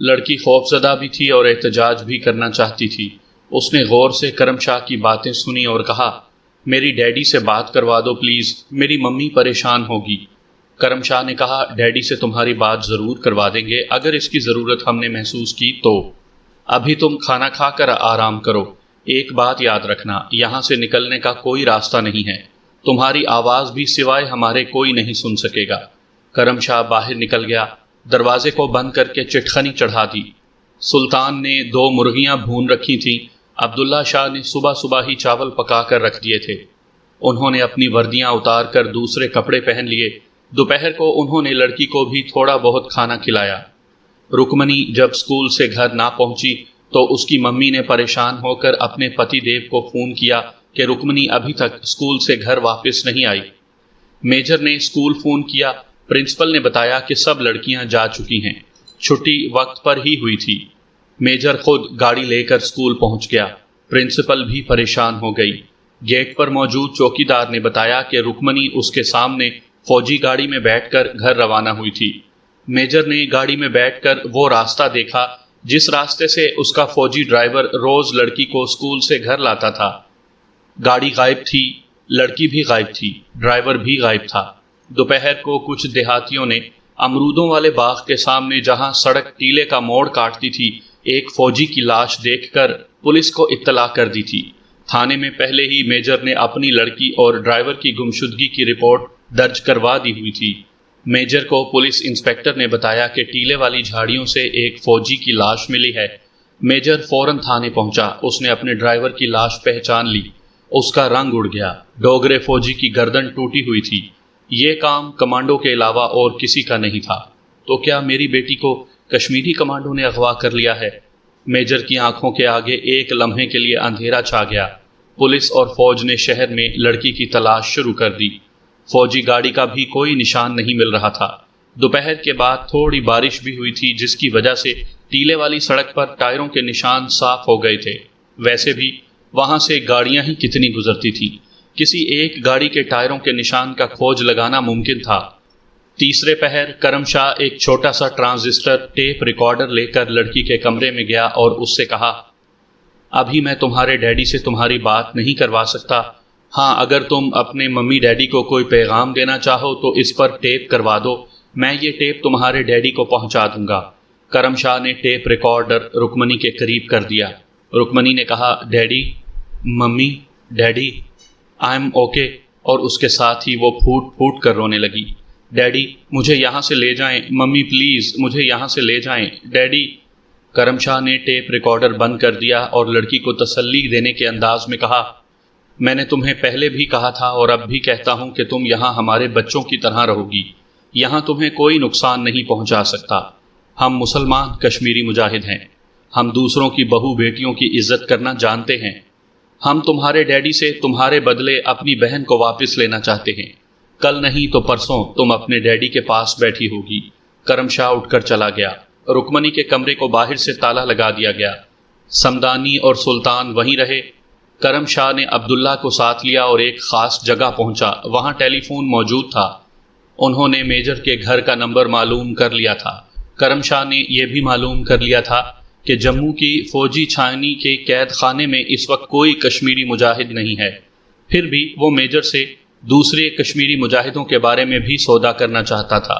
لڑکی خوفزدہ بھی تھی اور احتجاج بھی کرنا چاہتی تھی۔ اس نے غور سے کرم شاہ کی باتیں سنی اور کہا، میری ڈیڈی سے بات کروا دو پلیز، میری ممی پریشان ہوگی۔ کرم شاہ نے کہا، ڈیڈی سے تمہاری بات ضرور کروا دیں گے اگر اس کی ضرورت ہم نے محسوس کی تو۔ ابھی تم کھانا کھا کر آرام کرو۔ ایک بات یاد رکھنا، یہاں سے نکلنے کا کوئی راستہ نہیں ہے، تمہاری آواز بھی سوائے ہمارے کوئی نہیں سن سکے گا۔ کرم شاہ باہر نکل گیا، دروازے کو بند کر کے چٹخنی چڑھا دی۔ سلطان نے 2 مرغیاں بھون رکھی تھیں، عبداللہ شاہ نے صبح صبح ہی چاول پکا کر رکھ دیے تھے۔ انہوں نے اپنی وردیاں اتار کر دوسرے کپڑے پہن لیے۔ دوپہر کو انہوں نے لڑکی کو بھی تھوڑا بہت کھانا کھلایا۔ رکمنی جب اسکول سے گھر نہ پہنچی تو اس کی ممی نے پریشان ہو کر اپنے پتی دیو کو فون کیا کہ رکمنی ابھی تک اسکول سے گھر واپس نہیں آئی۔ میجر نے اسکول فون کیا، پرنسپل نے بتایا کہ سب لڑکیاں جا چکی ہیں، چھٹی وقت پر ہی ہوئی تھی۔ میجر خود گاڑی لے کر اسکول پہنچ گیا، پرنسپل بھی پریشان ہو گئی۔ گیٹ پر موجود چوکیدار نے بتایا کہ رکمنی اس کے سامنے فوجی گاڑی میں بیٹھ کر گھر روانہ ہوئی تھی۔ میجر نے گاڑی میں بیٹھ کر وہ راستہ دیکھا جس راستے سے اس کا فوجی ڈرائیور روز لڑکی کو اسکول سے گھر لاتا تھا۔ گاڑی غائب تھی، لڑکی بھی غائب تھی، ڈرائیور بھی غائب تھا۔ دوپہر کو کچھ دیہاتیوں نے امرودوں والے باغ کے سامنے جہاں سڑک ٹیلے کا موڑ کاٹتی تھی ایک فوجی کی لاش دیکھ کر پولیس کو اطلاع کر دی تھی۔ تھانے میں پہلے ہی میجر نے اپنی لڑکی اور ڈرائیور کی گمشدگی کی رپورٹ درج کروا دی ہوئی تھی۔ میجر کو پولیس انسپکٹر نے بتایا کہ ٹیلے والی جھاڑیوں سے ایک فوجی کی لاش ملی ہے۔ میجر فوراً تھانے پہنچا، اس نے اپنے ڈرائیور کی لاش پہچان لی، اس کا رنگ اڑ گیا، ڈوگرے فوجی کی گردن ٹوٹی ہوئی تھی۔ یہ کام کمانڈو کے علاوہ اور کسی کا نہیں تھا۔ تو کیا میری بیٹی کو کشمیری کمانڈو نے اغوا کر لیا ہے؟ میجر کی آنکھوں کے آگے ایک لمحے کے لیے اندھیرا چھا گیا۔ پولیس اور فوج نے شہر میں لڑکی کی تلاش شروع کر دی۔ فوجی گاڑی کا بھی کوئی نشان نہیں مل رہا تھا۔ دوپہر کے بعد تھوڑی بارش بھی ہوئی تھی جس کی وجہ سے ٹیلے والی سڑک پر ٹائروں کے نشان صاف ہو گئے تھے۔ ویسے بھی وہاں سے گاڑیاں ہی کتنی گزرتی تھیں، کسی ایک گاڑی کے ٹائروں کے نشان کا کھوج لگانا ممکن تھا۔ تیسرے پہر کرم شاہ ایک چھوٹا سا ٹرانزسٹر ٹیپ ریکارڈر لے کر لڑکی کے کمرے میں گیا اور اس سے کہا، ابھی میں تمہارے ڈیڈی سے تمہاری بات نہیں کروا سکتا، ہاں اگر تم اپنے ممی ڈیڈی کو کوئی پیغام دینا چاہو تو اس پر ٹیپ کروا دو، میں یہ ٹیپ تمہارے ڈیڈی کو پہنچا دوں گا۔ کرم شاہ نے ٹیپ ریکارڈر رکمنی کے قریب کر دیا۔ رکمنی نے کہا، daddy, mummy, daddy, I am okay, اور اس کے ساتھ ہی وہ پھوٹ پھوٹ کر رونے لگی۔ ڈیڈی مجھے یہاں سے لے جائیں، ممی پلیز مجھے یہاں سے لے جائیں، ڈیڈی۔ کرم شاہ نے ٹیپ ریکارڈر بند کر دیا اور لڑکی کو تسلی دینے کے انداز میں کہا، میں نے تمہیں پہلے بھی کہا تھا اور اب بھی کہتا ہوں کہ تم یہاں ہمارے بچوں کی طرح رہو گی، یہاں تمہیں کوئی نقصان نہیں پہنچا سکتا۔ ہم مسلمان کشمیری مجاہد ہیں، ہم دوسروں کی بہو بیٹیوں کی عزت کرنا جانتے ہیں۔ ہم تمہارے ڈیڈی سے تمہارے بدلے اپنی بہن کو واپس لینا چاہتے ہیں، کل نہیں تو پرسوں تم اپنے ڈیڈی کے پاس بیٹھی ہوگی۔ کرم شاہ اٹھ کر چلا گیا۔ رکمنی کے کمرے کو باہر سے تالا لگا دیا گیا۔ سمدانی اور سلطان وہیں رہے۔ کرم شاہ نے عبداللہ کو ساتھ لیا اور ایک خاص جگہ پہنچا، وہاں ٹیلی فون موجود تھا۔ انہوں نے میجر کے گھر کا نمبر معلوم کر لیا تھا۔ کرم شاہ نے یہ بھی معلوم کر لیا تھا کہ جموں کی فوجی چھاؤنی کے قید خانے میں اس وقت کوئی کشمیری مجاہد نہیں ہے۔ پھر بھی وہ میجر سے دوسرے کشمیری مجاہدوں کے بارے میں بھی سودا کرنا چاہتا تھا۔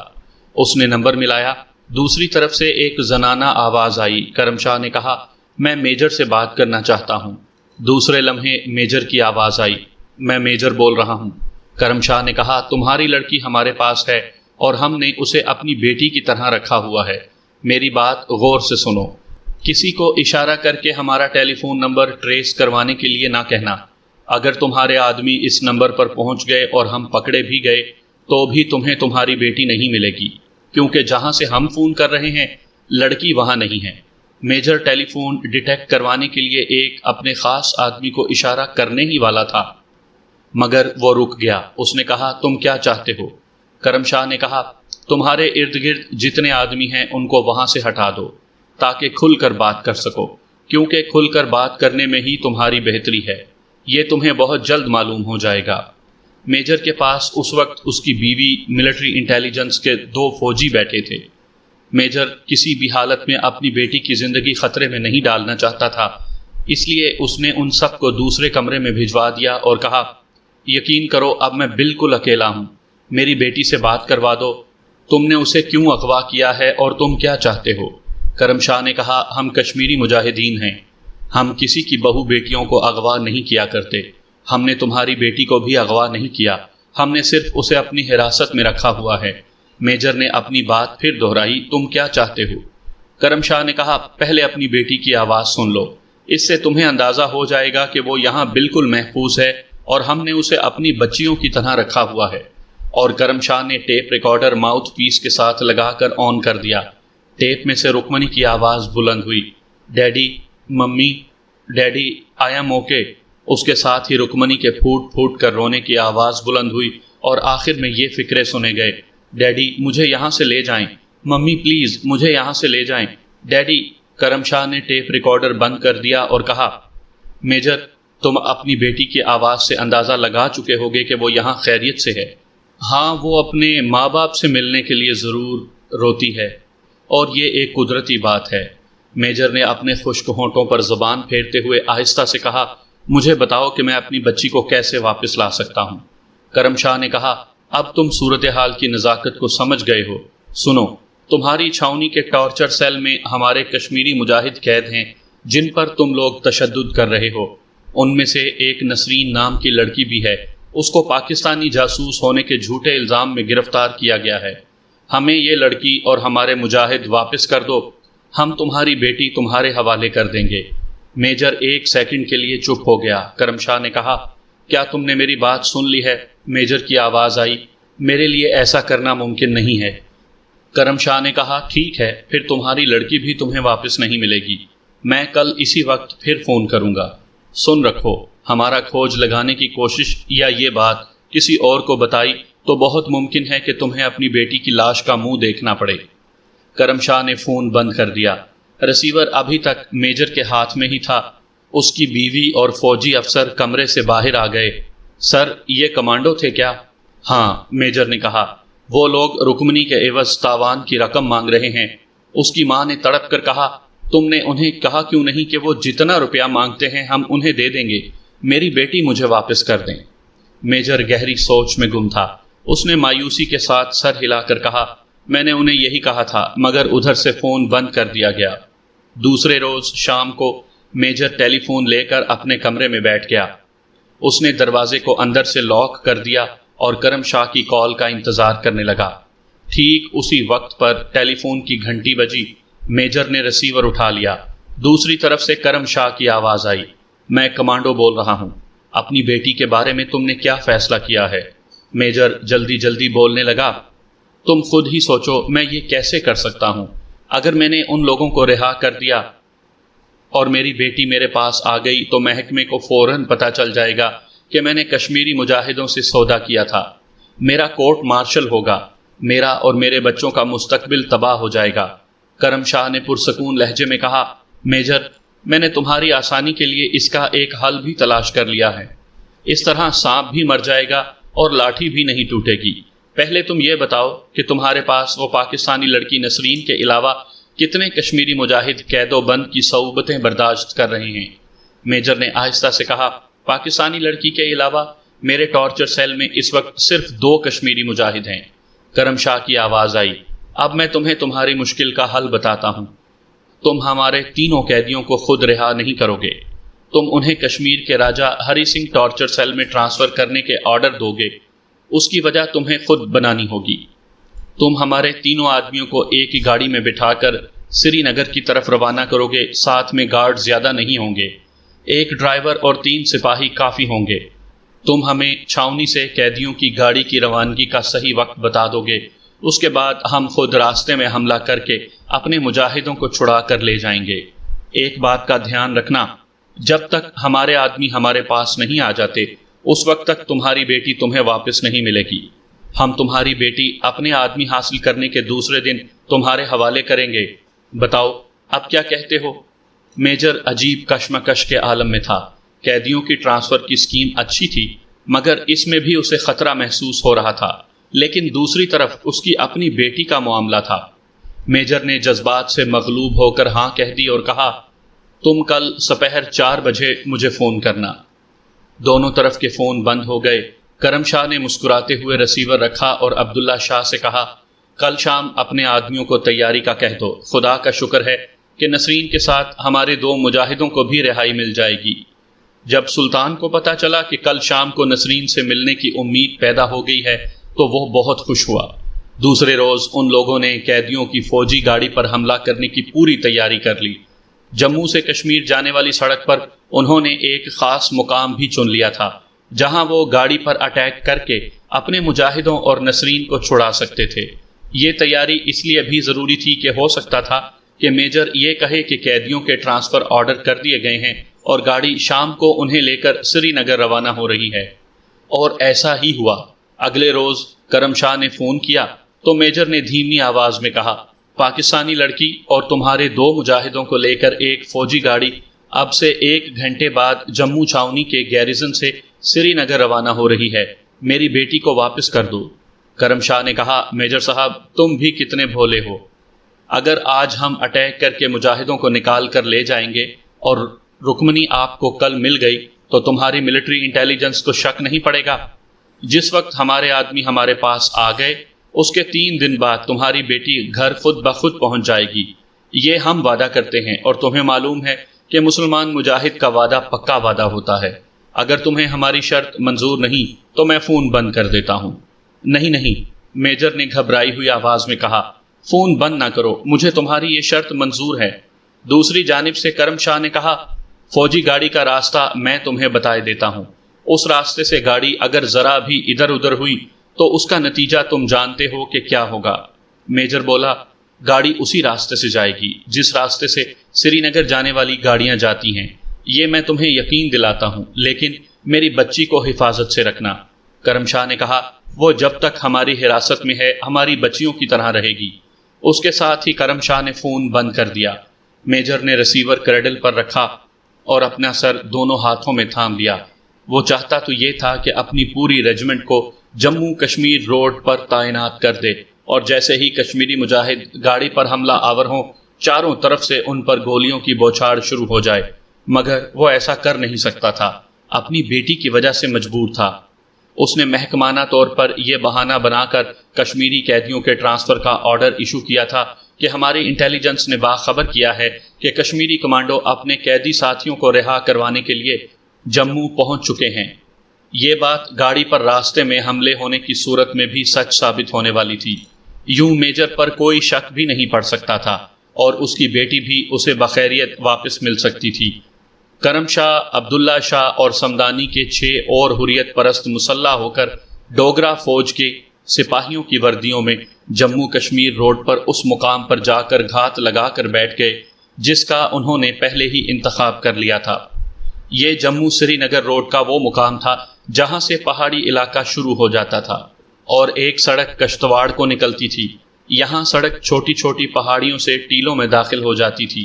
اس نے نمبر ملایا، دوسری طرف سے ایک زنانہ آواز آئی۔ کرم شاہ نے کہا، میں میجر سے بات کرنا چاہتا ہوں۔ دوسرے لمحے میجر کی آواز آئی، میں میجر بول رہا ہوں۔ کرم شاہ نے کہا، تمہاری لڑکی ہمارے پاس ہے اور ہم نے اسے اپنی بیٹی کی طرح رکھا ہوا ہے، میری بات غور سے سنو۔ کسی کو اشارہ کر کے ہمارا ٹیلی فون نمبر ٹریس کروانے کے لیے نہ کہنا۔ اگر تمہارے آدمی اس نمبر پر پہنچ گئے اور ہم پکڑے بھی گئے تو بھی تمہیں تمہاری بیٹی نہیں ملے گی، کیونکہ جہاں سے ہم فون کر رہے ہیں لڑکی وہاں نہیں ہے۔ میجر ٹیلی فون ڈیٹیکٹ کروانے کے لیے ایک اپنے خاص آدمی کو اشارہ کرنے ہی والا تھا، مگر وہ رک گیا۔ اس نے کہا، تم کیا چاہتے ہو؟ کرم شاہ نے کہا، تمہارے ارد گرد جتنے آدمی ہیں ان کو وہاں سے ہٹا دو تاکہ کھل کر بات کر سکو، کیونکہ کھل کر بات کرنے میں ہی تمہاری بہتری ہے، یہ تمہیں بہت جلد معلوم ہو جائے گا۔ میجر کے پاس اس وقت اس کی بیوی، ملٹری انٹیلیجنس کے 2 فوجی بیٹھے تھے۔ میجر کسی بھی حالت میں اپنی بیٹی کی زندگی خطرے میں نہیں ڈالنا چاہتا تھا، اس لیے اس نے ان سب کو دوسرے کمرے میں بھجوا دیا اور کہا، یقین کرو اب میں بالکل اکیلا ہوں، میری بیٹی سے بات کروا دو، تم نے اسے کیوں اغوا کیا ہے اور تم کیا چاہتے ہو؟ کرم شاہ نے کہا، ہم کشمیری مجاہدین ہیں، ہم کسی کی بہو بیٹیوں کو اغوا نہیں کیا کرتے، ہم نے تمہاری بیٹی کو بھی اغوا نہیں کیا، ہم نے صرف اسے اپنی حراست میں رکھا ہوا ہے۔ میجر نے اپنی بات پھر دہرائی، تم کیا چاہتے ہو؟ کرم شاہ نے کہا، پہلے اپنی بیٹی کی آواز سن لو، اس سے تمہیں اندازہ ہو جائے گا کہ وہ یہاں بالکل محفوظ ہے اور ہم نے اسے اپنی بچیوں کی طرح رکھا ہوا ہے۔ اور کرم شاہ نے ٹیپ ریکارڈر ماؤتھ پیس کے ساتھ لگا کر آن کر دیا۔ ٹیپ میں سے رکمنی کی آواز بلند ہوئی، daddy, mummy, daddy, I am okay. اس کے ساتھ ہی رکمنی کے پھوٹ پھوٹ کر رونے کی آواز بلند ہوئی اور آخر میں یہ فقرے سنے گئے، ڈیڈی مجھے یہاں سے لے جائیں، ممی پلیز مجھے یہاں سے لے جائیں، ڈیڈی۔ کرم شاہ نے ٹیپ ریکارڈر بند کر دیا اور کہا، میجر تم اپنی بیٹی کی آواز سے اندازہ لگا چکے ہوگے کہ وہ یہاں خیریت سے ہے۔ ہاں، وہ اپنے ماں باپ سے ملنے کے لیے ضرور روتی ہے اور یہ ایک قدرتی بات ہے۔ میجر نے اپنے خشک ہونٹوں پر زبان پھیرتے ہوئے آہستہ سے کہا، مجھے بتاؤ کہ میں اپنی بچی کو کیسے واپس لا سکتا ہوں۔ کرم شاہ نے کہا، اب تم صورتحال کی نزاکت کو سمجھ گئے ہو۔ سنو، تمہاری چھاؤنی کے ٹارچر سیل میں ہمارے کشمیری مجاہد قید ہیں جن پر تم لوگ تشدد کر رہے ہو۔ ان میں سے ایک نسرین نام کی لڑکی بھی ہے، اس کو پاکستانی جاسوس ہونے کے جھوٹے الزام میں گرفتار کیا گیا ہے۔ ہمیں یہ لڑکی اور ہمارے مجاہد واپس کر دو، ہم تمہاری بیٹی تمہارے حوالے کر دیں گے۔ میجر ایک سیکنڈ کے لیے چپ ہو گیا۔ کرم شاہ نے کہا، کیا تم نے میری بات سن لی ہے؟ میجر کی آواز آئی، میرے لیے ایسا کرنا ممکن نہیں ہے۔ کرم شاہ نے کہا، ٹھیک ہے، پھر تمہاری لڑکی بھی تمہیں واپس نہیں ملے گی، میں کل اسی وقت پھر فون کروں گا۔ سن رکھو، ہمارا کھوج لگانے کی کوشش یا یہ بات کسی اور کو بتائی تو بہت ممکن ہے کہ تمہیں اپنی بیٹی کی لاش کا منہ دیکھنا پڑے۔ کرم شاہ نے فون بند کر دیا۔ ریسیور ابھی تک میجر کے ہاتھ میں ہی تھا۔ اس کی بیوی اور فوجی افسر کمرے سے باہر آ گئے۔ سر، یہ کمانڈو تھے کیا؟ ہاں، میجر نے کہا، وہ لوگ رکمنی کے عوض تاوان کی رقم مانگ رہے ہیں۔ اس کی ماں نے تڑپ کر کہا، تم نے انہیں کہا کیوں نہیں کہ وہ جتنا روپیہ مانگتے ہیں ہم انہیں دے دیں گے، میری بیٹی مجھے واپس کر دیں۔ میجر گہری سوچ میں گم تھا۔ اس نے مایوسی کے ساتھ سر ہلا کر کہا، میں نے انہیں یہی کہا تھا، مگر ادھر سے فون بند کر دیا گیا۔ دوسرے روز شام کو میجر ٹیلی فون لے کر اپنے کمرے میں بیٹھ گیا۔ اس نے دروازے کو اندر سے لاک کر دیا اور کرم شاہ کی کال کا انتظار کرنے لگا۔ ٹھیک اسی وقت پر ٹیلی فون کی گھنٹی بجی۔ میجر نے ریسیور اٹھا لیا۔ دوسری طرف سے کرم شاہ کی آواز آئی، میں کمانڈو بول رہا ہوں، اپنی بیٹی کے بارے میں تم نے کیا فیصلہ کیا ہے؟ میجر جلدی جلدی بولنے لگا، تم خود ہی سوچو میں یہ کیسے کر سکتا ہوں؟ اگر میں نے ان لوگوں کو رہا کر دیا اور میری بیٹی میرے پاس آ گئی تو محکمے کو فوراً پتہ چل جائے گا کہ میں نے کشمیری مجاہدوں سے سودا کیا تھا۔ میرا کورٹ مارشل ہوگا، میرا اور میرے بچوں کا مستقبل تباہ ہو جائے گا۔ کرم شاہ نے پرسکون لہجے میں کہا، میجر میں نے تمہاری آسانی کے لیے اس کا ایک حل بھی تلاش کر لیا ہے۔ اس طرح سانپ بھی مر جائے گا اور لاٹھی بھی نہیں ٹوٹے گی۔ پہلے تم یہ بتاؤ کہ تمہارے پاس وہ پاکستانی لڑکی نسرین کے علاوہ کتنے کشمیری مجاہد قید و بند کی صعوبتیں برداشت کر رہے ہیں؟ میجر نے آہستہ سے کہا، پاکستانی لڑکی کے علاوہ میرے ٹارچر سیل میں اس وقت صرف 2 کشمیری مجاہد ہیں۔ کرم شاہ کی آواز آئی، اب میں تمہیں تمہاری مشکل کا حل بتاتا ہوں۔ تم ہمارے 3 قیدیوں کو خود رہا نہیں کرو گے، تم انہیں کشمیر کے راجہ ہری سنگھ ٹارچر سیل میں ٹرانسفر کرنے کے آرڈر دو گے۔ اس کی وجہ تمہیں خود بنانی ہوگی۔ تم ہمارے 3 آدمیوں کو ایک ہی گاڑی میں بٹھا کر سری نگر کی طرف روانہ کرو گے، ساتھ میں گارڈ زیادہ نہیں ہوں گے، 1 ڈرائیور اور 3 سپاہی کافی ہوں گے۔ تم ہمیں چھاؤنی سے قیدیوں کی گاڑی کی روانگی کا صحیح وقت بتا دو گے، اس کے بعد ہم خود راستے میں حملہ کر کے اپنے مجاہدوں کو چھڑا کر لے جائیں گے۔ ایک بات کا دھیان رکھنا، جب تک ہمارے آدمی ہمارے پاس نہیں آ جاتے اس وقت تک تمہاری بیٹی تمہیں واپس نہیں ملے گی۔ ہم تمہاری بیٹی اپنے آدمی حاصل کرنے کے دوسرے دن تمہارے حوالے کریں گے۔ بتاؤ اب کیا کہتے ہو؟ میجر عجیب کشمکش کے عالم میں تھا۔ قیدیوں کی ٹرانسفر کی اسکیم اچھی تھی، مگر اس میں بھی اسے خطرہ محسوس ہو رہا تھا، لیکن دوسری طرف اس کی اپنی بیٹی کا معاملہ تھا۔ میجر نے جذبات سے مغلوب ہو کر ہاں کہہ دی اور کہا تم کل سپہر 4 بجے مجھے فون کرنا۔ دونوں طرف کے فون بند ہو گئے۔ کرم شاہ نے مسکراتے ہوئے ریسیور رکھا اور عبداللہ شاہ سے کہا کل شام اپنے آدمیوں کو تیاری کا کہہ دو، خدا کا شکر ہے کہ نسرین کے ساتھ ہمارے 2 مجاہدوں کو بھی رہائی مل جائے گی۔ جب سلطان کو پتا چلا کہ کل شام کو نسرین سے ملنے کی امید پیدا ہو گئی ہے تو وہ بہت خوش ہوا۔ دوسرے روز ان لوگوں نے قیدیوں کی فوجی گاڑی پر حملہ کرنے کی پوری تیاری کر لی۔ جموں سے کشمیر جانے والی سڑک پر انہوں نے ایک خاص مقام بھی چن لیا تھا جہاں وہ گاڑی پر اٹیک کر کے اپنے مجاہدوں اور نسرین کو چھڑا سکتے تھے۔ یہ تیاری اس لیے بھی ضروری تھی کہ ہو سکتا تھا کہ میجر یہ کہے کہ قیدیوں کے ٹرانسفر آرڈر کر دیے گئے ہیں اور گاڑی شام کو انہیں لے کر سری نگر روانہ ہو رہی ہے، اور ایسا ہی ہوا۔ اگلے روز کرم شاہ نے فون کیا تو میجر نے دھیمی آواز میں کہا پاکستانی لڑکی اور تمہارے 2 مجاہدوں کو لے کر ایک فوجی گاڑی اب سے 1 گھنٹے بعد جموں چھاؤنی کے گیریزن سے سری نگر روانہ ہو رہی ہے، میری بیٹی کو واپس کر دو۔ کرم شاہ نے کہا میجر صاحب تم بھی کتنے بھولے ہو، اگر آج ہم اٹیک کر کے مجاہدوں کو نکال کر لے جائیں گے اور رکمنی آپ کو کل مل گئی تو تمہاری ملٹری انٹیلیجنس کو شک نہیں پڑے گا؟ جس وقت ہمارے آدمی ہمارے پاس آ گئے اس کے 3 دن بعد تمہاری بیٹی گھر خود بخود پہنچ جائے گی، یہ ہم وعدہ کرتے ہیں، اور تمہیں معلوم ہے کہ مسلمان مجاہد کا وعدہ پکا وعدہ ہوتا ہے۔ اگر تمہیں ہماری شرط منظور نہیں تو میں فون بند کر دیتا ہوں۔ نہیں نہیں، میجر نے گھبرائی ہوئی آواز میں کہا فون بند نہ کرو، مجھے تمہاری یہ شرط منظور ہے۔ دوسری جانب سے کرم شاہ نے کہا فوجی گاڑی کا راستہ میں تمہیں بتائے دیتا ہوں، اس راستے سے گاڑی اگر ذرا بھی ادھر ادھر ہوئی تو اس کا نتیجہ تم جانتے ہو کہ کیا ہوگا۔ میجر بولا گاڑی اسی راستے سے جائے گی جس راستے سے سری نگر جانے والی گاڑیاں جاتی ہیں، یہ میں تمہیں یقین دلاتا ہوں، لیکن میری بچی کو حفاظت سے رکھنا۔ کرم شاہ نے کہا وہ جب تک ہماری حراست میں ہے ہماری بچیوں کی طرح رہے گی۔ اس کے ساتھ ہی کرم شاہ نے فون بند کر دیا۔ میجر نے ریسیور کریڈل پر رکھا اور اپنا سر دونوں ہاتھوں میں تھام لیا۔ وہ چاہتا تو یہ تھا کہ اپنی پوری ریجمنٹ کو جموں کشمیر روڈ پر تعینات کر دے، اور جیسے ہی کشمیری مجاہد گاڑی پر حملہ آور ہوں چاروں طرف سے ان پر گولیوں کی بوچھاڑ شروع ہو جائے، مگر وہ ایسا کر نہیں سکتا تھا، اپنی بیٹی کی وجہ سے مجبور تھا۔ اس نے محکمانہ طور پر یہ بہانہ بنا کر کشمیری قیدیوں کے ٹرانسفر کا آرڈر ایشو کیا تھا کہ ہماری انٹیلیجنس نے باخبر کیا ہے کہ کشمیری کمانڈو اپنے قیدی ساتھیوں کو رہا کروانے کے لیے جموں پہنچ چکے ہیں۔ یہ بات گاڑی پر راستے میں حملے ہونے کی صورت میں بھی سچ ثابت ہونے والی تھی۔ یوں میجر پر کوئی شک بھی نہیں پڑ سکتا تھا اور اس کی بیٹی بھی اسے بخیریت واپس مل سکتی تھی۔ کرم شاہ، عبداللہ شاہ اور سمدانی کے 6 اور حریت پرست مسلح ہو کر ڈوگرا فوج کے سپاہیوں کی وردیوں میں جموں کشمیر روڈ پر اس مقام پر جا کر گھات لگا کر بیٹھ گئے جس کا انہوں نے پہلے ہی انتخاب کر لیا تھا۔ یہ جموں سری نگر روڈ کا وہ مقام تھا جہاں سے پہاڑی علاقہ شروع ہو جاتا تھا اور ایک سڑک کشتواڑ کو نکلتی تھی۔ یہاں سڑک چھوٹی چھوٹی پہاڑیوں سے ٹیلوں میں داخل ہو جاتی تھی۔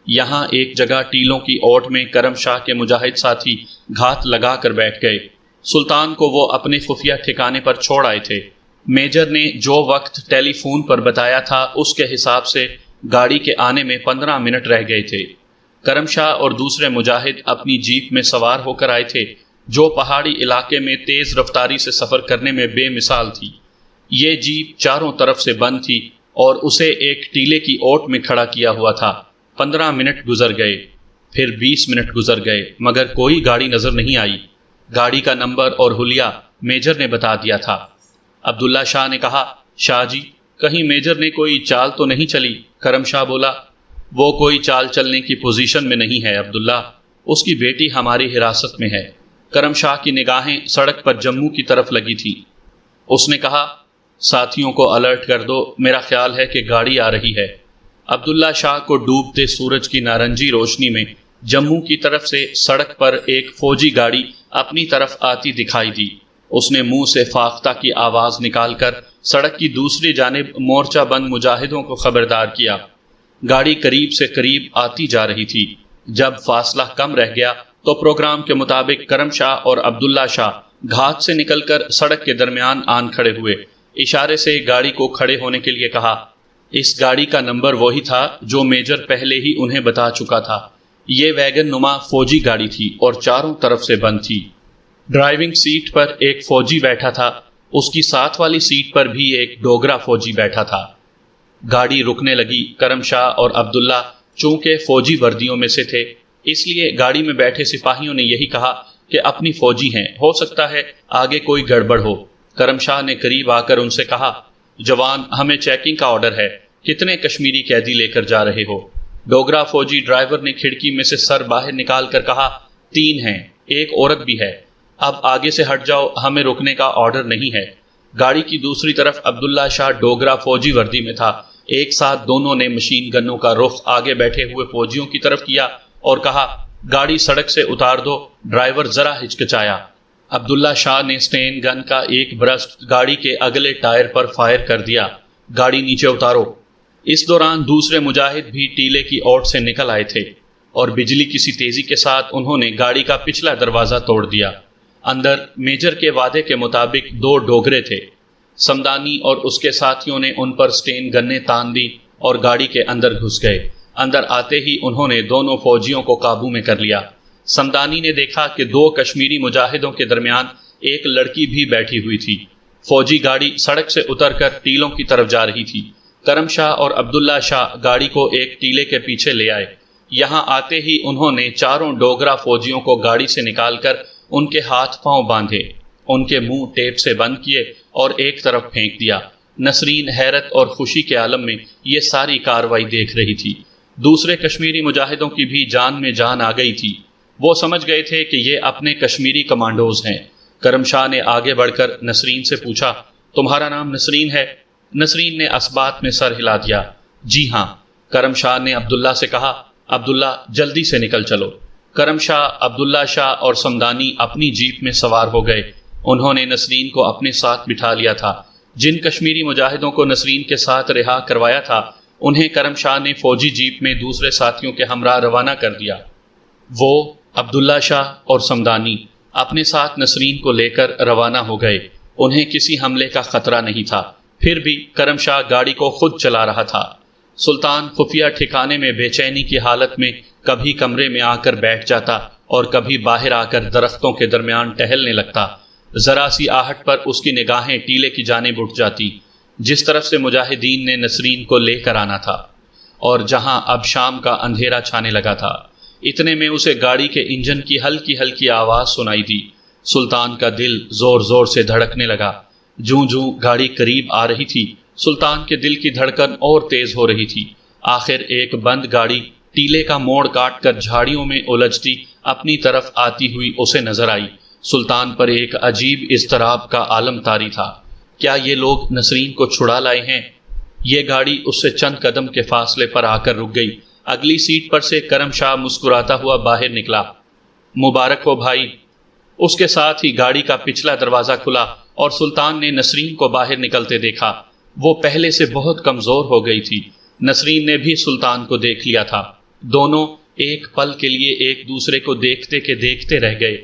یہاں ایک جگہ ٹیلوں کی اوٹ میں کرم شاہ کے مجاہد ساتھی گھات لگا کر بیٹھ گئے۔ سلطان کو وہ اپنے خفیہ ٹھکانے پر چھوڑ آئے تھے۔ میجر نے جو وقت ٹیلی فون پر بتایا تھا اس کے حساب سے گاڑی کے آنے میں 15 منٹ رہ گئے تھے۔ کرم شاہ اور دوسرے مجاہد اپنی جیپ میں سوار ہو کر آئے تھے جو پہاڑی علاقے میں تیز رفتاری سے سفر کرنے میں بے مثال تھی۔ یہ جیپ چاروں طرف سے بند تھی اور اسے ایک ٹیلے کی اوٹ میں کھڑا کیا ہوا تھا۔ 15 منٹ گزر گئے، پھر 20 منٹ گزر گئے، مگر کوئی گاڑی نظر نہیں آئی۔ گاڑی کا نمبر اور حلیہ میجر نے بتا دیا تھا۔ عبداللہ شاہ نے کہا شاہ جی کہیں میجر نے کوئی چال تو نہیں چلی؟ کرم شاہ بولا وہ کوئی چال چلنے کی پوزیشن میں نہیں ہے عبداللہ، اس کی بیٹی ہماری حراست میں ہے۔ کرم شاہ کی نگاہیں سڑک پر جموں کی طرف لگی تھی۔ اس نے کہا ساتھیوں کو الرٹ کر دو، میرا خیال ہے کہ گاڑی آ رہی ہے۔ عبداللہ شاہ کو ڈوبتے سورج کی نارنجی روشنی میں جموں کی طرف سے سڑک پر ایک فوجی گاڑی اپنی طرف آتی دکھائی دی۔ اس نے منہ سے فاختہ کی آواز نکال کر سڑک کی دوسری جانب مورچہ بند مجاہدوں کو خبردار کیا۔ گاڑی قریب سے قریب آتی جا رہی تھی۔ جب فاصلہ کم رہ گیا تو پروگرام کے مطابق کرم شاہ اور عبداللہ شاہ گھات سے نکل کر سڑک کے درمیان آن کھڑے ہوئے۔ اشارے سے گاڑی کو کھڑے ہونے کے لیے کہا۔ اس گاڑی کا نمبر وہی تھا جو میجر پہلے ہی انہیں بتا چکا تھا۔ یہ ویگن نما فوجی گاڑی تھی اور چاروں طرف سے بند تھی۔ ڈرائیونگ سیٹ پر ایک فوجی بیٹھا تھا، اس کی ساتھ والی سیٹ پر بھی ایک ڈوگرا فوجی بیٹھا تھا۔ گاڑی رکنے لگی۔ کرم شاہ اور عبداللہ چونکہ فوجی وردیوں میں سے تھے، اس لیے گاڑی میں بیٹھے سپاہیوں نے یہی کہا کہ اپنی فوجی ہیں، ہو سکتا ہے آگے کوئی گڑبڑ ہو۔ کرم شاہ نے قریب آ کر ان سے کہا، جوان، ہمیں چیکنگ کا آرڈر ہے، کتنے کشمیری قیدی لے کر جا رہے ہو؟ ڈوگرا فوجی ڈرائیور نے کھڑکی میں سے سر باہر نکال کر کہا، 3 ہیں، ایک عورت بھی ہے۔ اب آگے سے ہٹ جاؤ، ہمیں رکنے کا آرڈر نہیں ہے۔ گاڑی کی دوسری طرف عبداللہ شاہ ڈوگرا فوجی وردی میں تھا۔ ایک ساتھ دونوں نے مشین گنوں کا رخ آگے بیٹھے ہوئے فوجیوں کی طرف کیا اور کہا، گاڑی سڑک سے اتار دو۔ ڈرائیور ذرا ہچکچایا۔ عبداللہ شاہ نے سٹین گن کا ایک برسٹ گاڑی کے اگلے ٹائر پر فائر کر دیا۔ گاڑی نیچے اتارو۔ اس دوران دوسرے مجاہد بھی ٹیلے کی اوٹ سے نکل آئے تھے اور بجلی کسی تیزی کے ساتھ انہوں نے گاڑی کا پچھلا دروازہ توڑ دیا۔ اندر میجر کے وعدے کے مطابق 2 ڈوگرے تھے۔ سمدانی اور اس کے ساتھیوں نے ان پر سٹین گنیں تان دی اور گاڑی کے اندر گھس گئے۔ اندر آتے ہی انہوں نے دونوں فوجیوں کو قابو میں کر لیا۔ سمدانی نے دیکھا کہ 2 کشمیری مجاہدوں کے درمیان ایک لڑکی بھی بیٹھی ہوئی تھی۔ فوجی گاڑی سڑک سے اتر کر ٹیلوں کی طرف جا رہی تھی۔ کرم شاہ اور عبداللہ شاہ گاڑی کو ایک ٹیلے کے پیچھے لے آئے۔ یہاں آتے ہی انہوں نے چاروں ڈوگرا فوجیوں کو گاڑی سے نکال کر ان کے ہاتھ پاؤں باندھے، ان کے منہ ٹیپ سے بند کیے اور ایک طرف پھینک دیا۔ نسرین حیرت اور خوشی کے عالم میں یہ ساری کارروائی دیکھ رہی تھی۔ دوسرے کشمیری مجاہدوں کی بھی جان میں جان آ گئی تھی۔ وہ سمجھ گئے تھے کہ یہ اپنے کشمیری کمانڈوز ہیں۔ کرم شاہ نے آگے بڑھ کر نسرین سے پوچھا، تمہارا نام نسرین ہے؟ نسرین نے اسبات میں سر ہلا دیا۔ جی ہاں۔ کرم شاہ نے عبداللہ سے کہا، عبداللہ جلدی سے نکل چلو۔ کرم شاہ، عبداللہ شاہ اور سمدانی اپنی جیپ میں سوار ہو گئے۔ انہوں نے نسرین کو اپنے ساتھ بٹھا لیا تھا۔ جن کشمیری مجاہدوں کو نسرین کے ساتھ رہا کروایا تھا، انہیں کرم شاہ نے فوجی جیپ میں دوسرے ساتھیوں کے ہمراہ روانہ کر دیا۔ وہ، عبداللہ شاہ اور سمدانی اپنے ساتھ نسرین کو لے کر روانہ ہو گئے۔ انہیں کسی حملے کا خطرہ نہیں تھا، پھر بھی کرم شاہ گاڑی کو خود چلا رہا تھا۔ سلطان خفیہ ٹھکانے میں بے چینی کی حالت میں کبھی کمرے میں آ کر بیٹھ جاتا اور کبھی باہر آ کر درختوں کے درمیان ٹہلنے لگتا۔ ذرا سی آہٹ پر اس کی نگاہیں ٹیلے کی جانب اٹھ جاتی، جس طرف سے مجاہدین نے نسرین کو لے کر آنا تھا اور جہاں اب شام کا اندھیرا چھانے لگا تھا۔ اتنے میں اسے گاڑی کے انجن کی ہلکی ہلکی آواز سنائی دی۔ سلطان کا دل زور زور سے دھڑکنے لگا۔ جوں جوں گاڑی قریب آ رہی تھی، سلطان کے دل کی دھڑکن اور تیز ہو رہی تھی۔ آخر ایک بند گاڑی ٹیلے کا موڑ کاٹ کر جھاڑیوں میں الجھتی اپنی طرف آتی ہوئی اسے نظر آئی۔ سلطان پر ایک عجیب اضطراب کا عالم طاری تھا۔ کیا یہ لوگ نسرین کو چھڑا لائے ہیں؟ یہ گاڑی اس سے چند قدم کے فاصلے پر آ کر رک گئی۔ اگلی سیٹ پر سے کرم شاہ مسکراتا ہوا باہر نکلا۔ مبارک ہو بھائی۔ اس کے ساتھ ہی گاڑی کا پچھلا دروازہ کھلا اور سلطان نے نسرین کو باہر نکلتے دیکھا۔ وہ پہلے سے بہت کمزور ہو گئی تھی۔ نسرین نے بھی سلطان کو دیکھ لیا تھا۔ دونوں ایک پل کے لیے ایک دوسرے کو دیکھتے کے دیکھتے رہ گئے۔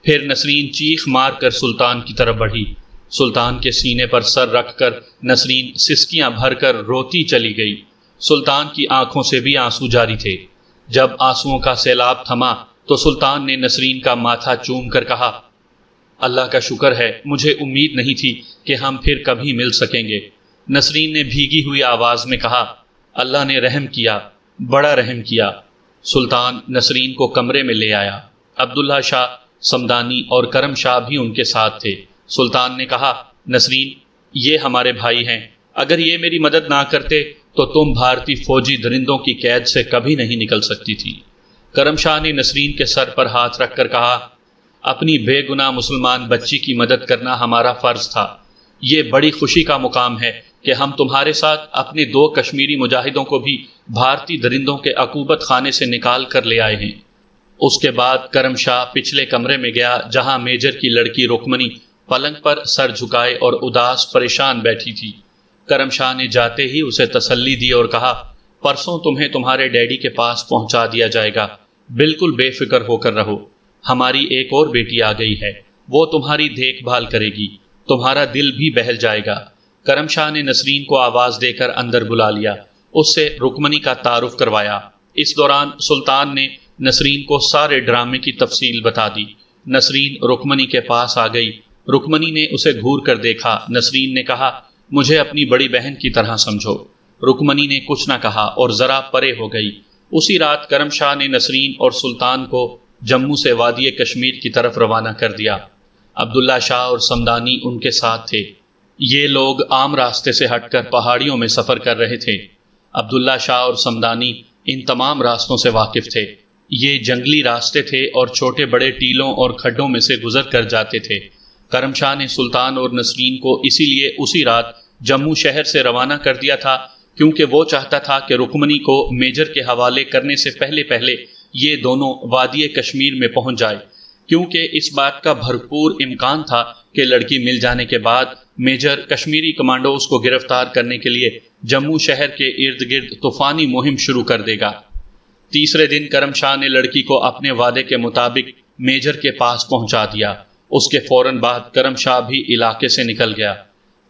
پھر نسرین چیخ مار کر سلطان کی طرف بڑھی۔ سلطان کے سینے پر سر رکھ کر نسرین سسکیاں بھر کر روتی چلی گئی۔ سلطان کی آنکھوں سے بھی آنسو جاری تھے۔ جب آنسوؤں کا سیلاب تھما تو سلطان نے نسرین کا ماتھا چوم کر کہا، اللہ کا شکر ہے، مجھے امید نہیں تھی کہ ہم پھر کبھی مل سکیں گے۔ نسرین نے بھیگی ہوئی آواز میں کہا، اللہ نے رحم کیا، بڑا رحم کیا۔ سلطان نسرین کو کمرے میں لے آیا۔ عبداللہ شاہ، سمدانی اور کرم شاہ بھی ان کے ساتھ تھے۔ سلطان نے کہا، نسرین، یہ ہمارے بھائی ہیں، اگر یہ میری مدد نہ کرتے تو تم بھارتی فوجی درندوں کی قید سے کبھی نہیں نکل سکتی تھی۔ کرم شاہ نے نسرین کے سر پر ہاتھ رکھ کر کہا، اپنی بے گناہ مسلمان بچی کی مدد کرنا ہمارا فرض تھا۔ یہ بڑی خوشی کا مقام ہے کہ ہم تمہارے ساتھ اپنے 2 کشمیری مجاہدوں کو بھی بھارتی درندوں کے عقوبت خانے سے نکال کر لے آئے ہیں۔ اس کے بعد کرم شاہ پچھلے کمرے میں گیا جہاں میجر کی لڑکی رکمنی پلنگ پر سر جھکائے اور اداس پریشان بیٹھی تھی۔ کرم شاہ نے جاتے ہی اسے تسلی دی اور کہا، پرسوں تمہیں تمہارے ڈیڈی کے پاس پہنچا دیا جائے گا، بالکل بے فکر ہو کر رہو۔ ہماری ایک اور بیٹی آ گئی ہے، وہ تمہاری دیکھ بھال کرے گی، تمہارا دل بھی بہل جائے گا۔ کرم شاہ نے نسرین کو آواز دے کر اندر بلا لیا، اس سے رکمنی کا تعارف کروایا۔ اس دوران سلطان نے نسرین کو سارے ڈرامے کی تفصیل بتا دی۔ نسرین رکمنی کے پاس آ گئی۔ رکمنی نے اسے گھور کر دیکھا۔ نسرین نے کہا، مجھے اپنی بڑی بہن کی طرح سمجھو۔ رکمنی نے کچھ نہ کہا اور ذرا پرے ہو گئی۔ اسی رات کرم شاہ نے نسرین اور سلطان کو جموں سے وادی کشمیر کی طرف روانہ کر دیا۔ عبداللہ شاہ اور سمدانی ان کے ساتھ تھے۔ یہ لوگ عام راستے سے ہٹ کر پہاڑیوں میں سفر کر رہے تھے۔ عبداللہ شاہ اور سمدانی ان تمام راستوں سے واقف تھے۔ یہ جنگلی راستے تھے اور چھوٹے بڑے ٹیلوں اور کھڈوں میں سے گزر کر جاتے تھے۔ کرم شاہ نے سلطان اور نسرین کو اسی لیے اسی رات جموں شہر سے روانہ کر دیا تھا، کیونکہ وہ چاہتا تھا کہ رکمنی کو میجر کے حوالے کرنے سے پہلے یہ دونوں وادی کشمیر میں پہنچ جائے، کیونکہ اس بات کا بھرپور امکان تھا کہ لڑکی مل جانے کے بعد میجر کشمیری کمانڈوز کو گرفتار کرنے کے لیے جموں شہر کے ارد گرد طوفانی مہم شروع کر دے گا۔ تیسرے دن کرم شاہ نے لڑکی کو اپنے وعدے کے مطابق میجر کے پاس پہنچا دیا۔ اس کے فوراً بعد کرم شاہ بھی علاقے سے نکل گیا۔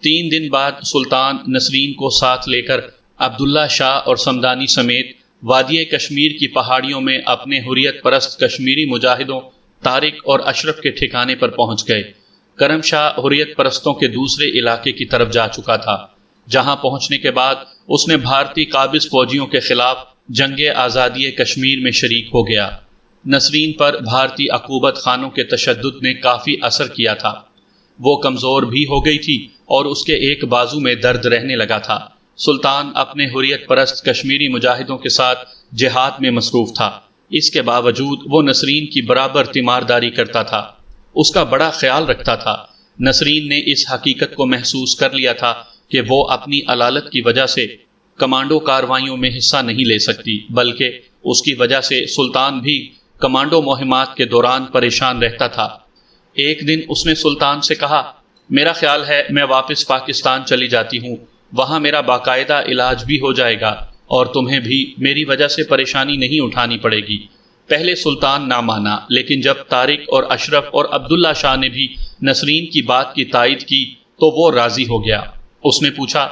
3 دن بعد سلطان نسرین کو ساتھ لے کر عبداللہ شاہ اور سمدانی سمیت وادی کشمیر کی پہاڑیوں میں اپنے حریت پرست کشمیری مجاہدوں طارق اور اشرف کے ٹھکانے پر پہنچ گئے۔ کرم شاہ حریت پرستوں کے دوسرے علاقے کی طرف جا چکا تھا، جہاں پہنچنے کے بعد اس نے بھارتی قابض فوجیوں کے خلاف جنگ آزادی کشمیر میں شریک ہو گیا۔ نسرین پر بھارتی عقوبت خانوں کے تشدد نے کافی اثر کیا تھا۔ وہ کمزور بھی ہو گئی تھی اور اس کے ایک بازو میں درد رہنے لگا تھا۔ سلطان اپنے حریت پرست کشمیری مجاہدوں کے ساتھ جہاد میں مصروف تھا۔ اس کے باوجود وہ نسرین کی برابر تیمارداری کرتا تھا، اس کا بڑا خیال رکھتا تھا۔ نسرین نے اس حقیقت کو محسوس کر لیا تھا کہ وہ اپنی علالت کی وجہ سے کمانڈو کارروائیوں میں حصہ نہیں لے سکتی، بلکہ اس کی وجہ سے سلطان بھی کمانڈو مہمات کے دوران پریشان رہتا تھا۔ ایک دن اس نے سلطان سے کہا، میرا خیال ہے میں واپس پاکستان چلی جاتی ہوں، وہاں میرا باقاعدہ علاج بھی ہو جائے گا اور تمہیں بھی میری وجہ سے پریشانی نہیں اٹھانی پڑے گی۔ پہلے سلطان نہ مانا، لیکن جب طارق اور اشرف اور عبداللہ شاہ نے بھی نسرین کی بات کی تائید کی تو وہ راضی ہو گیا۔ اس نے پوچھا،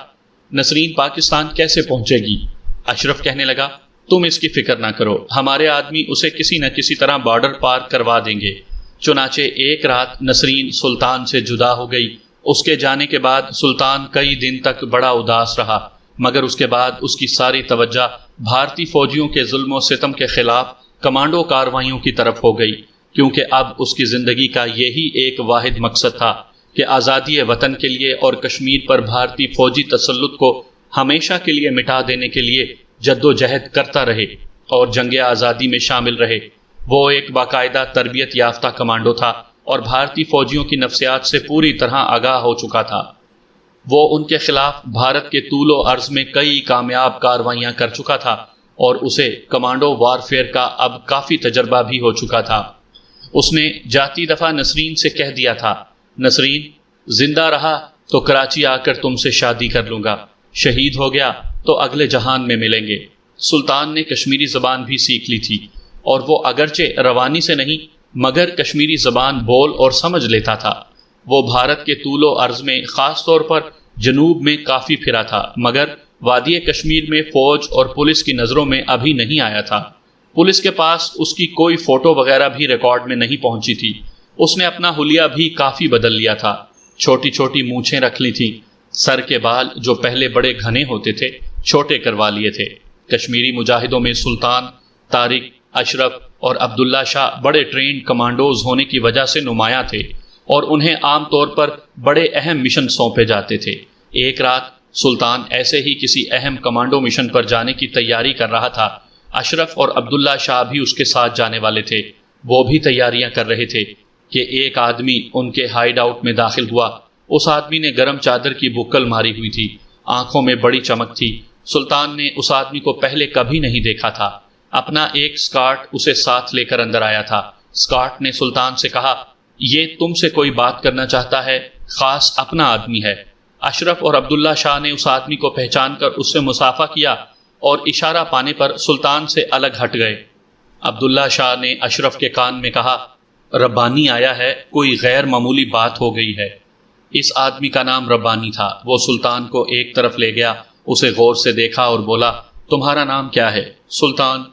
نسرین پاکستان کیسے پہنچے گی؟ اشرف کہنے لگا، تم اس کی فکر نہ کرو، ہمارے آدمی اسے کسی نہ کسی طرح بارڈر پار کروا دیں گے۔ چنانچہ ایک رات نسرین سلطان سے جدا ہو گئی۔ اس کے جانے کے بعد سلطان کئی دن تک بڑا اداس رہا، مگر اس کے بعد اس کی ساری توجہ بھارتی فوجیوں کے ظلم و ستم کے خلاف کمانڈو کارروائیوں کی طرف ہو گئی، کیونکہ اب اس کی زندگی کا یہی ایک واحد مقصد تھا کہ آزادی وطن کے لیے اور کشمیر پر بھارتی فوجی تسلط کو ہمیشہ کے لیے مٹا دینے کے لیے جد و جہد کرتا رہے اور جنگ آزادی میں شامل رہے۔ وہ ایک باقاعدہ تربیت یافتہ کمانڈو تھا اور بھارتی فوجیوں کی نفسیات سے پوری طرح آگاہ ہو چکا تھا۔ وہ ان کے خلاف بھارت کے طول و عرض میں کئی کامیاب کارروائیاں کر چکا تھا اور اسے کمانڈو وارفیئر کا اب کافی تجربہ بھی ہو چکا تھا۔ اس نے جاتی دفعہ نسرین سے کہہ دیا تھا، نسرین، زندہ رہا تو کراچی آ کر تم سے شادی کر لوں گا، شہید ہو گیا تو اگلے جہان میں ملیں گے۔ سلطان نے کشمیری زبان بھی سیکھ لی تھی اور وہ اگرچہ روانی سے نہیں مگر کشمیری زبان بول اور سمجھ لیتا تھا۔ وہ بھارت کے طول و عرض میں خاص طور پر جنوب میں کافی پھرا تھا، مگر وادی کشمیر میں فوج اور پولیس کی نظروں میں ابھی نہیں آیا تھا۔ پولیس کے پاس اس کی کوئی فوٹو وغیرہ بھی ریکارڈ میں نہیں پہنچی تھی۔ اس نے اپنا حلیہ بھی کافی بدل لیا تھا، چھوٹی چھوٹی مونچھیں رکھ لی تھیں، سر کے بال جو پہلے بڑے گھنے ہوتے تھے چھوٹے کروا لیے تھے۔ کشمیری مجاہدوں میں سلطان، طارق، اشرف اور عبداللہ شاہ بڑے ٹرینڈ کمانڈوز ہونے کی وجہ سے نمایاں تھے اور انہیں عام طور پر بڑے اہم مشن سونپے جاتے تھے۔ ایک رات سلطان ایسے ہی کسی اہم کمانڈو مشن پر جانے کی تیاری کر رہا تھا۔ اشرف اور عبداللہ شاہ بھی اس کے ساتھ جانے والے تھے۔ وہ بھی تیاریاں کر رہے تھے کہ ایک آدمی ان کے ہائیڈ آؤٹ میں داخل ہوا۔ اس آدمی نے گرم چادر کی بکل ماری ہوئی تھی، آنکھوں میں بڑی چمک تھی۔ سلطان نے اس آدمی کو پہلے کبھی نہیں دیکھا تھا۔ اپنا ایک اسکارٹ اسے ساتھ لے کر اندر آیا تھا۔ اسکارٹ نے سلطان سے کہا، یہ تم سے کوئی بات کرنا چاہتا ہے، خاص اپنا آدمی ہے۔ اشرف اور عبداللہ شاہ نے اس آدمی کو پہچان کر اس سے مصافحہ کیا اور اشارہ پانے پر سلطان سے الگ ہٹ گئے۔ عبداللہ شاہ نے اشرف کے کان میں کہا، ربانی آیا ہے، کوئی غیر معمولی بات ہو گئی ہے۔ اس آدمی کا نام ربانی تھا۔ وہ سلطان کو ایک طرف لے گیا، اسے غور سے دیکھا اور بولا، تمہارا نام کیا ہے؟ سلطان،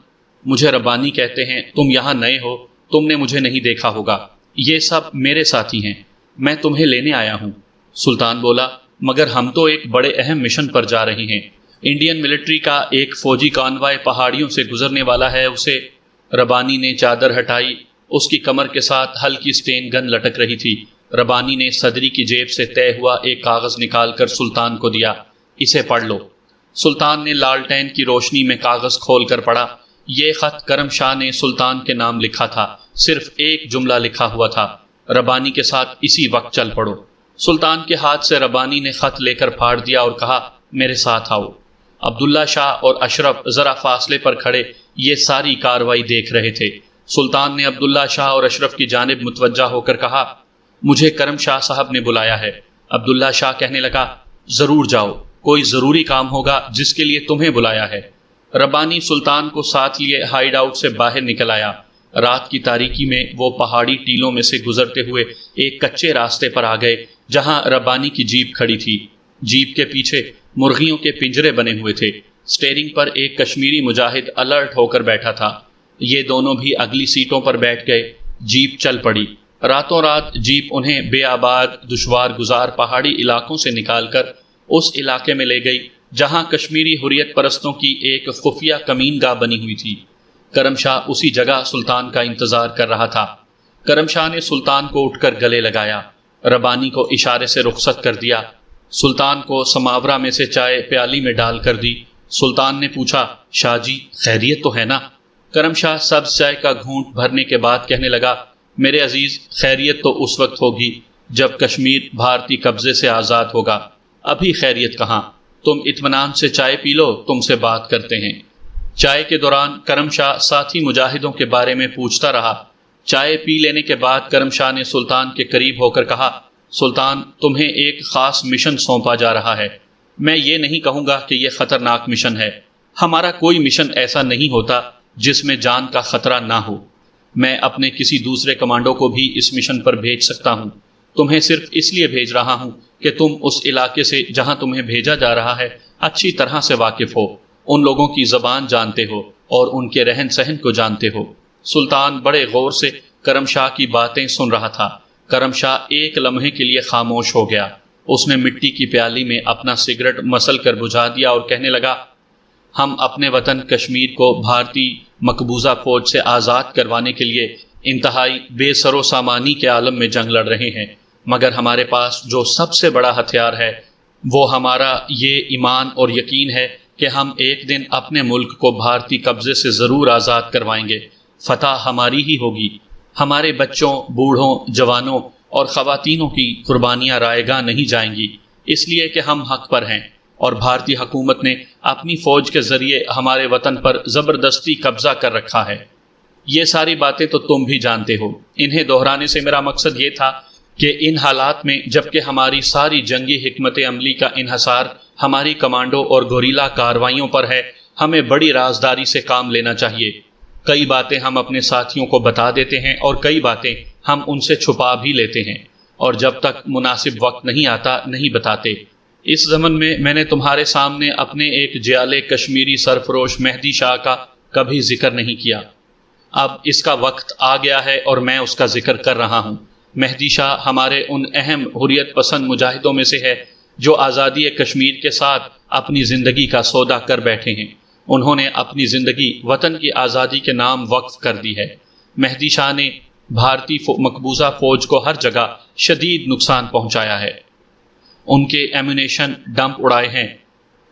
مجھے ربانی کہتے ہیں، تم یہاں نئے ہو، تم نے مجھے نہیں دیکھا ہوگا، یہ سب میرے ساتھی ہیں، میں تمہیں لینے آیا ہوں۔ سلطان بولا، مگر ہم تو ایک بڑے اہم مشن پر جا رہے ہیں، انڈین ملٹری کا ایک فوجی کانوائے پہاڑیوں سے گزرنے والا ہے، اسے۔ ربانی نے چادر ہٹائی، اس کی کمر کے ساتھ ہلکی سٹین گن لٹک رہی تھی۔ ربانی نے صدری کی جیب سے طے ہوا ایک کاغذ نکال کر سلطان کو دیا، اسے پڑھ لو۔ سلطان نے لالٹین کی روشنی میں کاغذ کھول کر پڑھا۔ یہ خط کرم شاہ نے سلطان کے نام لکھا تھا، صرف ایک جملہ لکھا ہوا تھا، ربانی کے ساتھ اسی وقت چل پڑو۔ سلطان کے ہاتھ سے ربانی نے خط لے کر پھاڑ دیا اور کہا، میرے ساتھ آؤ۔ عبداللہ شاہ اور اشرف ذرا فاصلے پر کھڑے یہ ساری کاروائی دیکھ رہے تھے۔ سلطان نے عبداللہ شاہ اور اشرف کی جانب متوجہ ہو کر کہا، مجھے کرم شاہ صاحب نے بلایا ہے۔ عبداللہ شاہ کہنے لگا، ضرور جاؤ، کوئی ضروری کام ہوگا جس کے لیے تمہیں بلایا ہے۔ ربانی سلطان کو ساتھ لیے ہائیڈ آؤٹ سے باہر نکل آیا۔ رات کی تاریکی میں وہ پہاڑی ٹیلوں میں سے گزرتے ہوئے ایک کچے راستے پر آ گئے جہاں ربانی کی جیپ کھڑی تھی۔ جیپ کے پیچھے مرغیوں کے پنجرے بنے ہوئے تھے۔ سٹیئرنگ پر ایک کشمیری مجاہد الرٹ ہو کر بیٹھا تھا۔ یہ دونوں بھی اگلی سیٹوں پر بیٹھ گئے۔ جیپ چل پڑی۔ راتوں رات جیپ انہیں بے آباد دشوار گزار پہاڑی علاقوں سے نکال کر اس علاقے میں لے گئی جہاں کشمیری حریت پرستوں کی ایک خفیہ کمین گاہ بنی ہوئی تھی۔ کرم شاہ اسی جگہ سلطان کا انتظار کر رہا تھا۔ کرم شاہ نے سلطان کو اٹھ کر گلے لگایا، ربانی کو اشارے سے رخصت کر دیا، سلطان کو سماورہ میں سے چائے پیالی میں ڈال کر دی۔ سلطان نے پوچھا، شاہ جی خیریت تو ہے نا؟ کرم شاہ سبز چائے کا گھونٹ بھرنے کے بعد کہنے لگا، میرے عزیز، خیریت تو اس وقت ہوگی جب کشمیر بھارتی قبضے سے آزاد ہوگا، ابھی خیریت کہاں؟ تم اطمینان سے چائے پی لو، تم سے بات کرتے ہیں۔ چائے کے دوران کرم شاہ ساتھی مجاہدوں کے بارے میں پوچھتا رہا۔ چائے پی لینے کے بعد کرم شاہ نے سلطان کے قریب ہو کر کہا، سلطان، تمہیں ایک خاص مشن سونپا جا رہا ہے۔ میں یہ نہیں کہوں گا کہ یہ خطرناک مشن ہے، ہمارا کوئی مشن ایسا نہیں ہوتا جس میں جان کا خطرہ نہ ہو۔ میں اپنے کسی دوسرے کمانڈو کو بھی اس مشن پر بھیج سکتا ہوں، تمہیں صرف اس لیے بھیج رہا ہوں کہ تم اس علاقے سے جہاں تمہیں بھیجا جا رہا ہے اچھی طرح سے واقف ہو، ان لوگوں کی زبان جانتے ہو اور ان کے رہن سہن کو جانتے ہو۔ سلطان بڑے غور سے کرم شاہ کی باتیں سن رہا تھا۔ کرم شاہ ایک لمحے کے لیے خاموش ہو گیا۔ اس نے مٹی کی پیالی میں اپنا سگریٹ مسل کر بجھا دیا اور کہنے لگا، ہم اپنے وطن کشمیر کو بھارتی مقبوضہ فوج سے آزاد کروانے کے لیے انتہائی بے سر و سامانی کے عالم میں جنگ لڑ رہے ہیں، مگر ہمارے پاس جو سب سے بڑا ہتھیار ہے وہ ہمارا یہ ایمان اور یقین ہے کہ ہم ایک دن اپنے ملک کو بھارتی قبضے سے ضرور آزاد کروائیں گے۔ فتح ہماری ہی ہوگی، ہمارے بچوں، بوڑھوں، جوانوں اور خواتینوں کی قربانیاں رائے گاہ نہیں جائیں گی، اس لیے کہ ہم حق پر ہیں اور بھارتی حکومت نے اپنی فوج کے ذریعے ہمارے وطن پر زبردستی قبضہ کر رکھا ہے۔ یہ ساری باتیں تو تم بھی جانتے ہو۔ انہیں دہرانے سے میرا مقصد یہ تھا کہ ان حالات میں جبکہ ہماری ساری جنگی حکمت عملی کا انحصار ہماری کمانڈو اور گوریلا کاروائیوں پر ہے، ہمیں بڑی رازداری سے کام لینا چاہیے۔ کئی باتیں ہم اپنے ساتھیوں کو بتا دیتے ہیں اور کئی باتیں ہم ان سے چھپا بھی لیتے ہیں، اور جب تک مناسب وقت نہیں آتا نہیں بتاتے۔ اس ضمن میں نے تمہارے سامنے اپنے ایک جیالے کشمیری سرفروش مہدی شاہ کا کبھی ذکر نہیں کیا۔ اب اس کا وقت آ گیا ہے اور میں اس کا ذکر کر رہا ہوں۔ مہدی شاہ ہمارے ان اہم حریت پسند مجاہدوں میں سے ہے جو آزادی کشمیر کے ساتھ اپنی زندگی کا سودا کر بیٹھے ہیں۔ انہوں نے اپنی زندگی وطن کی آزادی کے نام وقف کر دی ہے۔ مہدی شاہ نے بھارتی مقبوضہ فوج کو ہر جگہ شدید نقصان پہنچایا ہے، ان کے ایمونیشن ڈمپ اڑائے ہیں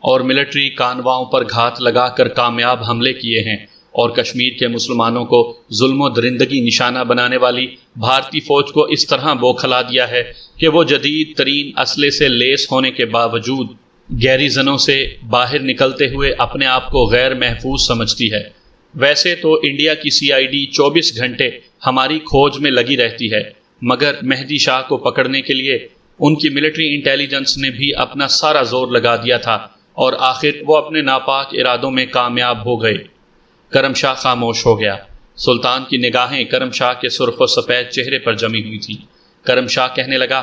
اور ملٹری کانواؤں پر گھات لگا کر کامیاب حملے کیے ہیں، اور کشمیر کے مسلمانوں کو ظلم و درندگی نشانہ بنانے والی بھارتی فوج کو اس طرح بوکھلا دیا ہے کہ وہ جدید ترین اسلحے سے لیس ہونے کے باوجود گیریزنوں سے باہر نکلتے ہوئے اپنے آپ کو غیر محفوظ سمجھتی ہے۔ ویسے تو انڈیا کی CID 24 گھنٹے ہماری کھوج میں لگی رہتی ہے، مگر مہدی شاہ کو پکڑنے کے لیے ان کی ملٹری انٹیلیجنس نے بھی اپنا سارا زور لگا دیا تھا، اور آخر وہ اپنے ناپاک ارادوں میں کامیاب ہو گئے۔ کرم شاہ خاموش ہو گیا۔ سلطان کی نگاہیں کرم شاہ کے سرخ و سفید چہرے پر جمی ہوئی تھی۔ کرم شاہ کہنے لگا،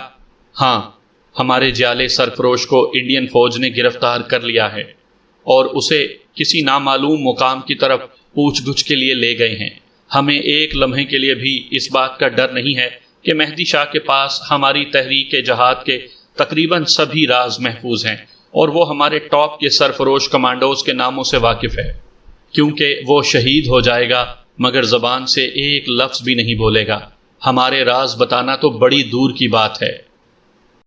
ہاں، ہمارے جعلی سرفروش کو انڈین فوج نے گرفتار کر لیا ہے اور اسے کسی نامعلوم مقام کی طرف پوچھ گچھ کے لیے لے گئے ہیں۔ ہمیں ایک لمحے کے لیے بھی اس بات کا ڈر نہیں ہے کہ مہدی شاہ کے پاس ہماری تحریک جہاد کے تقریباً سبھی راز محفوظ ہیں اور وہ ہمارے ٹاپ کے سرفروش کمانڈوز کے ناموں سے واقف ہے، کیونکہ وہ شہید ہو جائے گا مگر زبان سے ایک لفظ بھی نہیں بولے گا۔ ہمارے راز بتانا تو بڑی دور کی بات ہے۔